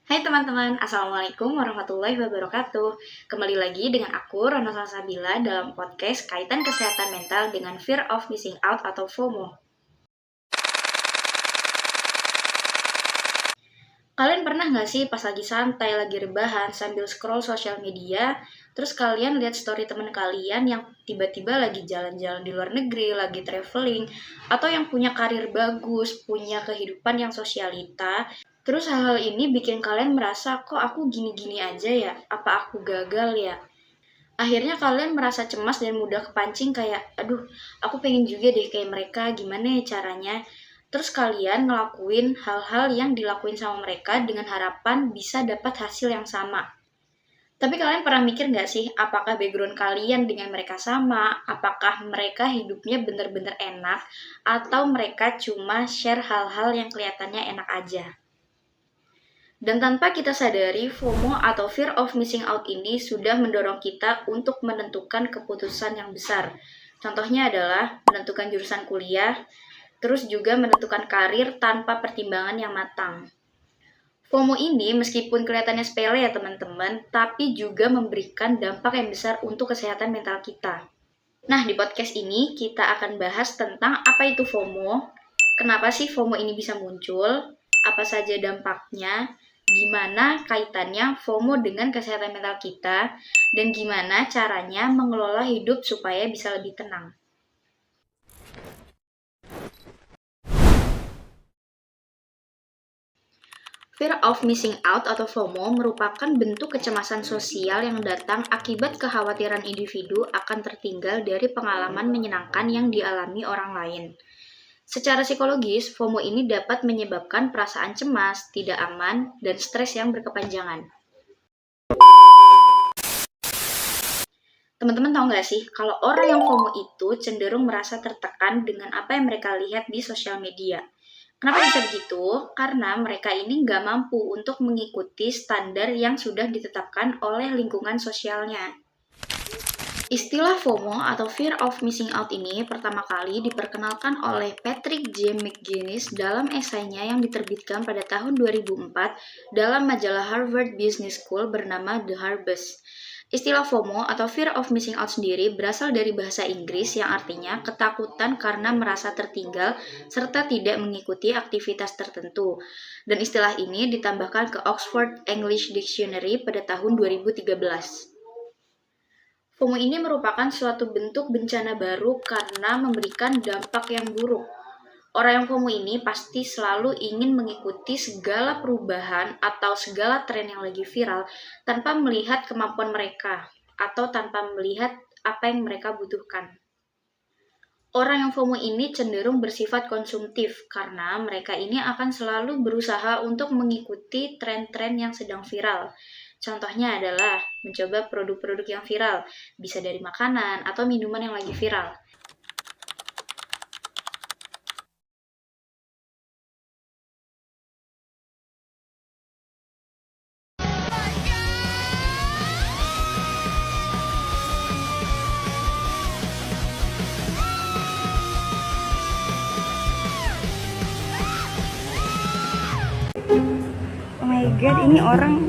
Hai teman-teman, Assalamualaikum warahmatullahi wabarakatuh. Kembali lagi dengan aku, Rona Salsabila, dalam podcast kaitan kesehatan mental dengan fear of missing out atau FOMO. Kalian pernah nggak sih pas lagi santai, lagi rebahan, sambil scroll sosial media, terus kalian lihat story teman kalian yang tiba-tiba lagi jalan-jalan di luar negeri, lagi traveling, atau yang punya karir bagus, punya kehidupan yang sosialita. Terus hal-hal ini bikin kalian merasa, kok aku gini-gini aja ya? Apa aku gagal ya? Akhirnya kalian merasa cemas dan mudah kepancing kayak, aduh, aku pengen juga deh kayak mereka, gimana ya caranya? Terus kalian ngelakuin hal-hal yang dilakuin sama mereka dengan harapan bisa dapat hasil yang sama. Tapi kalian pernah mikir nggak sih, apakah background kalian dengan mereka sama? Apakah mereka hidupnya bener-bener enak? Atau mereka cuma share hal-hal yang kelihatannya enak aja? Dan tanpa kita sadari, FOMO atau Fear of Missing Out ini sudah mendorong kita untuk menentukan keputusan yang besar. Contohnya adalah menentukan jurusan kuliah, terus juga menentukan karir tanpa pertimbangan yang matang. FOMO ini meskipun kelihatannya sepele ya teman-teman, tapi juga memberikan dampak yang besar untuk kesehatan mental kita. Nah, di podcast ini kita akan bahas tentang apa itu FOMO, kenapa sih FOMO ini bisa muncul, apa saja dampaknya, gimana kaitannya FOMO dengan kesehatan mental kita, dan gimana caranya mengelola hidup supaya bisa lebih tenang. Fear of missing out atau FOMO merupakan bentuk kecemasan sosial yang datang akibat kekhawatiran individu akan tertinggal dari pengalaman menyenangkan yang dialami orang lain. Secara psikologis, FOMO ini dapat menyebabkan perasaan cemas, tidak aman, dan stres yang berkepanjangan. Teman-teman tahu nggak sih, kalau orang yang FOMO itu cenderung merasa tertekan dengan apa yang mereka lihat di sosial media. Kenapa bisa begitu? Karena mereka ini nggak mampu untuk mengikuti standar yang sudah ditetapkan oleh lingkungan sosialnya. Istilah FOMO atau Fear of Missing Out ini pertama kali diperkenalkan oleh Patrick J. McGinnis dalam esainya yang diterbitkan pada tahun 2004 dalam majalah Harvard Business School bernama The Harvest. Istilah FOMO atau Fear of Missing Out sendiri berasal dari bahasa Inggris yang artinya ketakutan karena merasa tertinggal serta tidak mengikuti aktivitas tertentu. Dan istilah ini ditambahkan ke Oxford English Dictionary pada tahun 2013. FOMO ini merupakan suatu bentuk bencana baru karena memberikan dampak yang buruk. Orang yang FOMO ini pasti selalu ingin mengikuti segala perubahan atau segala tren yang lagi viral tanpa melihat kemampuan mereka atau tanpa melihat apa yang mereka butuhkan. Orang yang FOMO ini cenderung bersifat konsumtif karena mereka ini akan selalu berusaha untuk mengikuti tren-tren yang sedang viral. Contohnya adalah mencoba produk-produk yang viral, bisa dari makanan atau minuman yang lagi viral. Oh my god, ini orang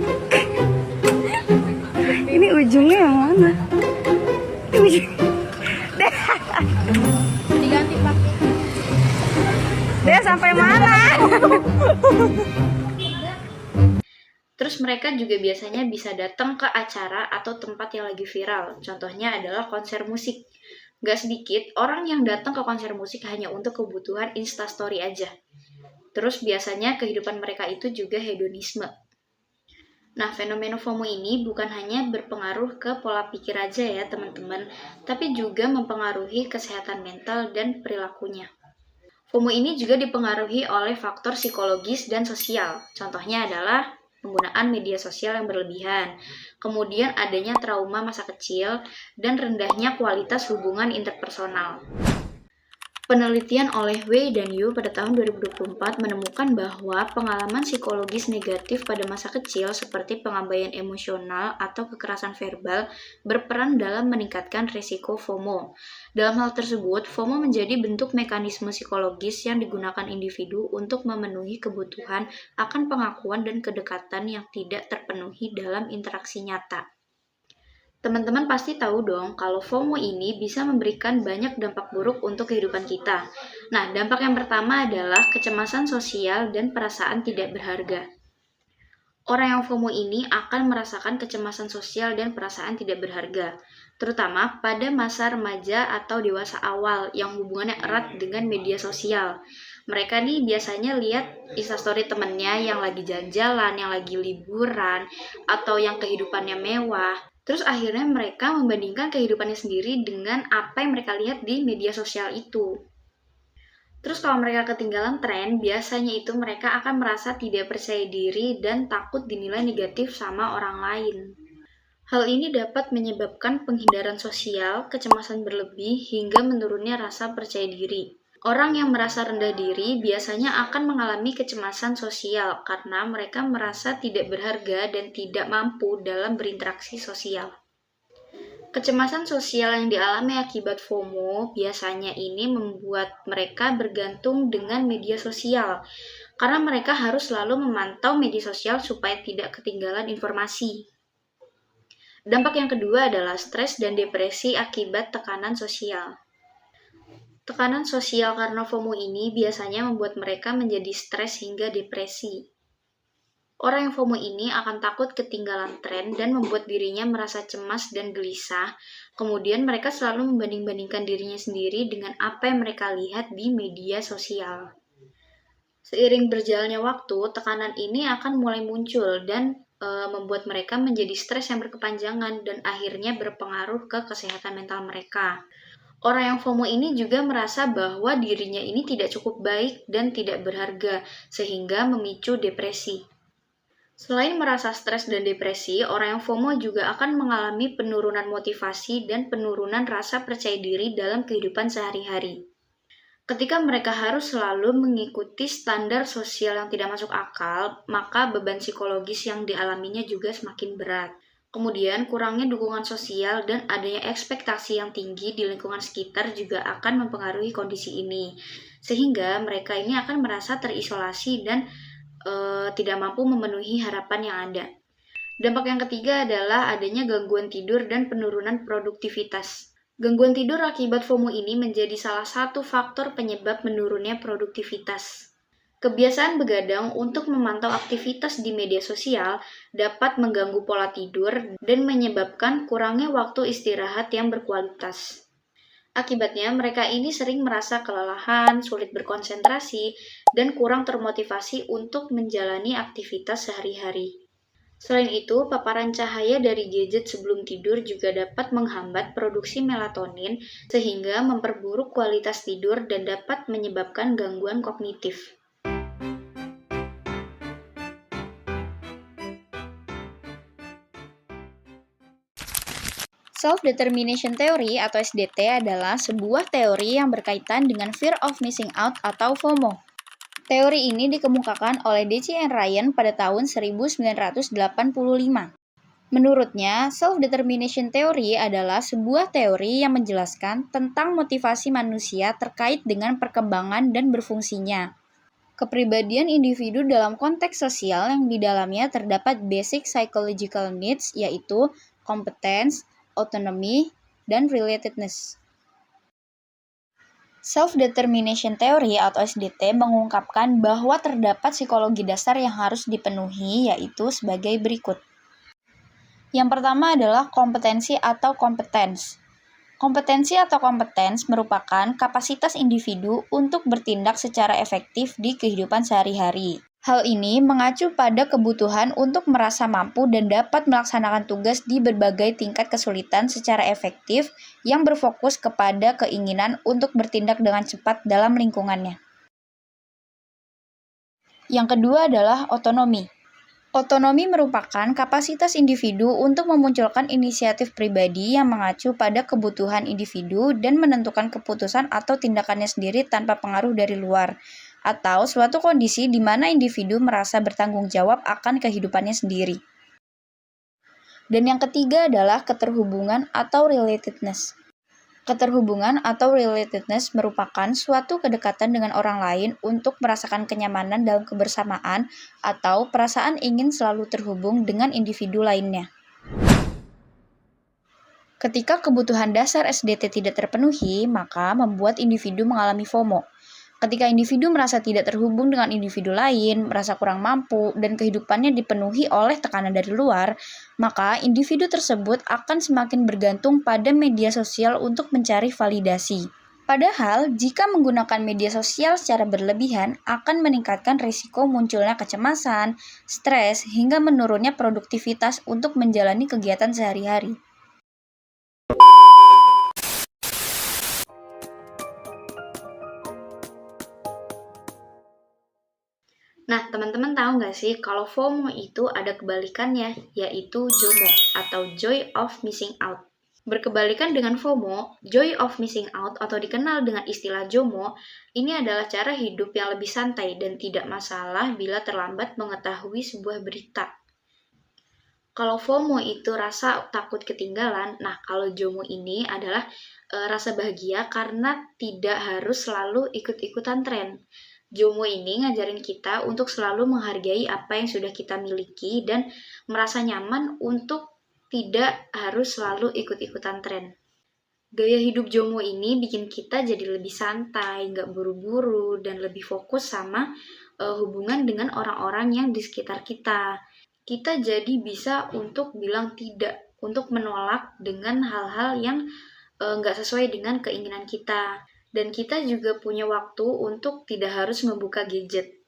ini ujungnya yang mana? Ini ujung. Diganti pak. Dia sampai mana? Terus mereka juga biasanya bisa datang ke acara atau tempat yang lagi viral. Contohnya adalah konser musik. Gak sedikit orang yang datang ke konser musik hanya untuk kebutuhan instastory aja. Terus biasanya kehidupan mereka itu juga hedonisme. Nah, fenomena FOMO ini bukan hanya berpengaruh ke pola pikir aja ya teman-teman, tapi juga mempengaruhi kesehatan mental dan perilakunya. FOMO ini juga dipengaruhi oleh faktor psikologis dan sosial. Contohnya adalah penggunaan media sosial yang berlebihan, kemudian adanya trauma masa kecil, dan rendahnya kualitas hubungan interpersonal. Penelitian oleh Wei dan Yu pada tahun 2024 menemukan bahwa pengalaman psikologis negatif pada masa kecil seperti pengabaian emosional atau kekerasan verbal berperan dalam meningkatkan risiko FOMO. Dalam hal tersebut, FOMO menjadi bentuk mekanisme psikologis yang digunakan individu untuk memenuhi kebutuhan akan pengakuan dan kedekatan yang tidak terpenuhi dalam interaksi nyata. Teman-teman pasti tahu dong kalau FOMO ini bisa memberikan banyak dampak buruk untuk kehidupan kita. Nah, dampak yang pertama adalah kecemasan sosial dan perasaan tidak berharga. Orang yang FOMO ini akan merasakan kecemasan sosial dan perasaan tidak berharga, terutama pada masa remaja atau dewasa awal yang hubungannya erat dengan media sosial. Mereka nih biasanya lihat instastory temennya yang lagi jalan-jalan, yang lagi liburan, atau yang kehidupannya mewah. Terus akhirnya mereka membandingkan kehidupannya sendiri dengan apa yang mereka lihat di media sosial itu. Terus kalau mereka ketinggalan tren, biasanya itu mereka akan merasa tidak percaya diri dan takut dinilai negatif sama orang lain. Hal ini dapat menyebabkan penghindaran sosial, kecemasan berlebih, hingga menurunnya rasa percaya diri. Orang yang merasa rendah diri biasanya akan mengalami kecemasan sosial karena mereka merasa tidak berharga dan tidak mampu dalam berinteraksi sosial. Kecemasan sosial yang dialami akibat FOMO biasanya ini membuat mereka bergantung dengan media sosial karena mereka harus selalu memantau media sosial supaya tidak ketinggalan informasi. Dampak yang kedua adalah stres dan depresi akibat tekanan sosial. Tekanan sosial karena FOMO ini biasanya membuat mereka menjadi stres hingga depresi. Orang yang FOMO ini akan takut ketinggalan tren dan membuat dirinya merasa cemas dan gelisah. Kemudian mereka selalu membanding-bandingkan dirinya sendiri dengan apa yang mereka lihat di media sosial. Seiring berjalannya waktu, tekanan ini akan mulai muncul dan membuat mereka menjadi stres yang berkepanjangan dan akhirnya berpengaruh ke kesehatan mental mereka. Orang yang FOMO ini juga merasa bahwa dirinya ini tidak cukup baik dan tidak berharga, sehingga memicu depresi. Selain merasa stres dan depresi, orang yang FOMO juga akan mengalami penurunan motivasi dan penurunan rasa percaya diri dalam kehidupan sehari-hari. Ketika mereka harus selalu mengikuti standar sosial yang tidak masuk akal, maka beban psikologis yang dialaminya juga semakin berat. Kemudian, kurangnya dukungan sosial dan adanya ekspektasi yang tinggi di lingkungan sekitar juga akan mempengaruhi kondisi ini. Sehingga mereka ini akan merasa terisolasi dan tidak mampu memenuhi harapan yang ada. Dampak yang ketiga adalah adanya gangguan tidur dan penurunan produktivitas. Gangguan tidur akibat FOMO ini menjadi salah satu faktor penyebab menurunnya produktivitas. Kebiasaan begadang untuk memantau aktivitas di media sosial dapat mengganggu pola tidur dan menyebabkan kurangnya waktu istirahat yang berkualitas. Akibatnya, mereka ini sering merasa kelelahan, sulit berkonsentrasi, dan kurang termotivasi untuk menjalani aktivitas sehari-hari. Selain itu, paparan cahaya dari gadget sebelum tidur juga dapat menghambat produksi melatonin sehingga memperburuk kualitas tidur dan dapat menyebabkan gangguan kognitif. Self-Determination Theory atau SDT adalah sebuah teori yang berkaitan dengan fear of missing out atau FOMO. Teori ini dikemukakan oleh Deci and Ryan pada tahun 1985. Menurutnya, Self-Determination Theory adalah sebuah teori yang menjelaskan tentang motivasi manusia terkait dengan perkembangan dan berfungsinya. Kepribadian individu dalam konteks sosial yang di dalamnya terdapat basic psychological needs yaitu competence, autonomy, dan relatedness. Self-Determination Theory atau SDT mengungkapkan bahwa terdapat psikologi dasar yang harus dipenuhi yaitu sebagai berikut. Yang pertama adalah kompetensi atau competence. Kompetensi atau competence merupakan kapasitas individu untuk bertindak secara efektif di kehidupan sehari-hari. Hal ini mengacu pada kebutuhan untuk merasa mampu dan dapat melaksanakan tugas di berbagai tingkat kesulitan secara efektif yang berfokus kepada keinginan untuk bertindak dengan cepat dalam lingkungannya. Yang kedua adalah otonomi. Otonomi merupakan kapasitas individu untuk memunculkan inisiatif pribadi yang mengacu pada kebutuhan individu dan menentukan keputusan atau tindakannya sendiri tanpa pengaruh dari luar, atau suatu kondisi di mana individu merasa bertanggung jawab akan kehidupannya sendiri. Dan yang ketiga adalah keterhubungan atau relatedness. Keterhubungan atau relatedness merupakan suatu kedekatan dengan orang lain untuk merasakan kenyamanan dalam kebersamaan atau perasaan ingin selalu terhubung dengan individu lainnya. Ketika kebutuhan dasar SDT tidak terpenuhi, maka membuat individu mengalami FOMO. Ketika individu merasa tidak terhubung dengan individu lain, merasa kurang mampu, dan kehidupannya dipenuhi oleh tekanan dari luar, maka individu tersebut akan semakin bergantung pada media sosial untuk mencari validasi. Padahal, jika menggunakan media sosial secara berlebihan akan meningkatkan risiko munculnya kecemasan, stres, hingga menurunnya produktivitas untuk menjalani kegiatan sehari-hari. Nah, teman-teman tahu nggak sih kalau FOMO itu ada kebalikannya, yaitu JOMO atau Joy of Missing Out. Berkebalikan dengan FOMO, Joy of Missing Out atau dikenal dengan istilah JOMO, ini adalah cara hidup yang lebih santai dan tidak masalah bila terlambat mengetahui sebuah berita. Kalau FOMO itu rasa takut ketinggalan, nah kalau JOMO ini adalah rasa bahagia karena tidak harus selalu ikut-ikutan tren. JOMO ini ngajarin kita untuk selalu menghargai apa yang sudah kita miliki dan merasa nyaman untuk tidak harus selalu ikut-ikutan tren. Gaya hidup JOMO ini bikin kita jadi lebih santai, nggak buru-buru, dan lebih fokus sama hubungan dengan orang-orang yang di sekitar kita. Kita jadi bisa untuk bilang tidak, untuk menolak dengan hal-hal yang nggak sesuai dengan keinginan kita. Dan kita juga punya waktu untuk tidak harus membuka gadget.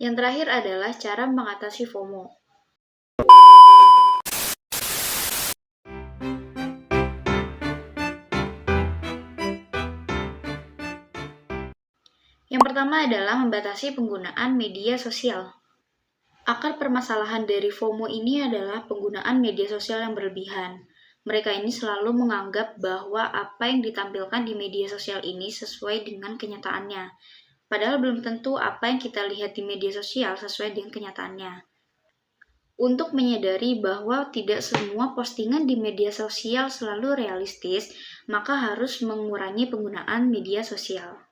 Yang terakhir adalah cara mengatasi FOMO. Yang pertama adalah membatasi penggunaan media sosial. Akar permasalahan dari FOMO ini adalah penggunaan media sosial yang berlebihan. Mereka ini selalu menganggap bahwa apa yang ditampilkan di media sosial ini sesuai dengan kenyataannya. Padahal belum tentu apa yang kita lihat di media sosial sesuai dengan kenyataannya. Untuk menyadari bahwa tidak semua postingan di media sosial selalu realistis, maka harus mengurangi penggunaan media sosial.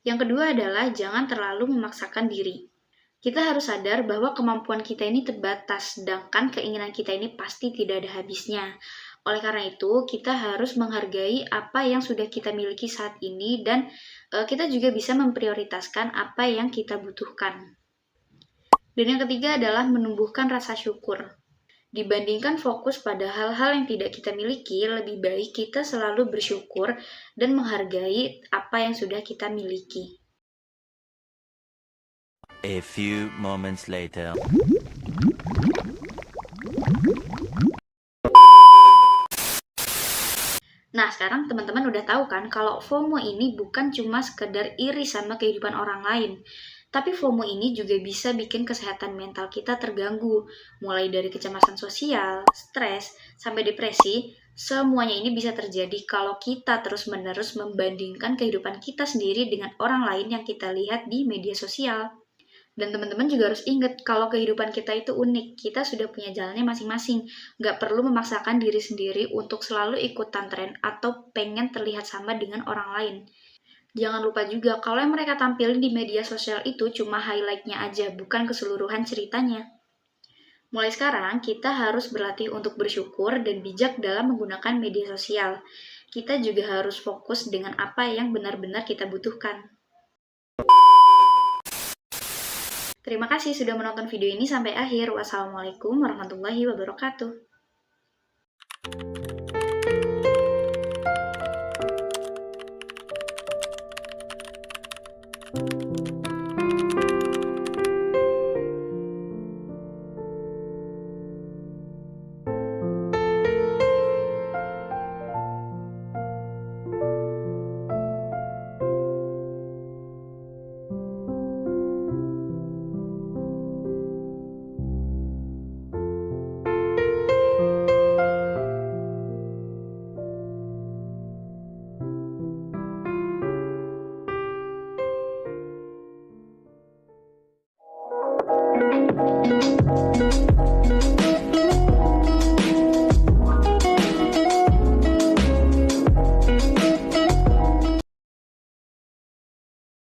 Yang kedua adalah jangan terlalu memaksakan diri. Kita harus sadar bahwa kemampuan kita ini terbatas, sedangkan keinginan kita ini pasti tidak ada habisnya. Oleh karena itu, kita harus menghargai apa yang sudah kita miliki saat ini dan kita juga bisa memprioritaskan apa yang kita butuhkan. Dan yang ketiga adalah menumbuhkan rasa syukur. Dibandingkan fokus pada hal-hal yang tidak kita miliki, lebih baik kita selalu bersyukur dan menghargai apa yang sudah kita miliki. A few moments later. Nah, sekarang teman-teman udah tahu kan kalau FOMO ini bukan cuma sekedar iri sama kehidupan orang lain. Tapi FOMO ini juga bisa bikin kesehatan mental kita terganggu. Mulai dari kecemasan sosial, stres, sampai depresi, semuanya ini bisa terjadi kalau kita terus-menerus membandingkan kehidupan kita sendiri dengan orang lain yang kita lihat di media sosial. Dan teman-teman juga harus ingat kalau kehidupan kita itu unik, kita sudah punya jalannya masing-masing. Nggak perlu memaksakan diri sendiri untuk selalu ikutan tren atau pengen terlihat sama dengan orang lain. Jangan lupa juga kalau yang mereka tampilin di media sosial itu cuma highlight-nya aja, bukan keseluruhan ceritanya. Mulai sekarang, kita harus berlatih untuk bersyukur dan bijak dalam menggunakan media sosial. Kita juga harus fokus dengan apa yang benar-benar kita butuhkan. Terima kasih sudah menonton video ini sampai akhir. Wassalamualaikum warahmatullahi wabarakatuh.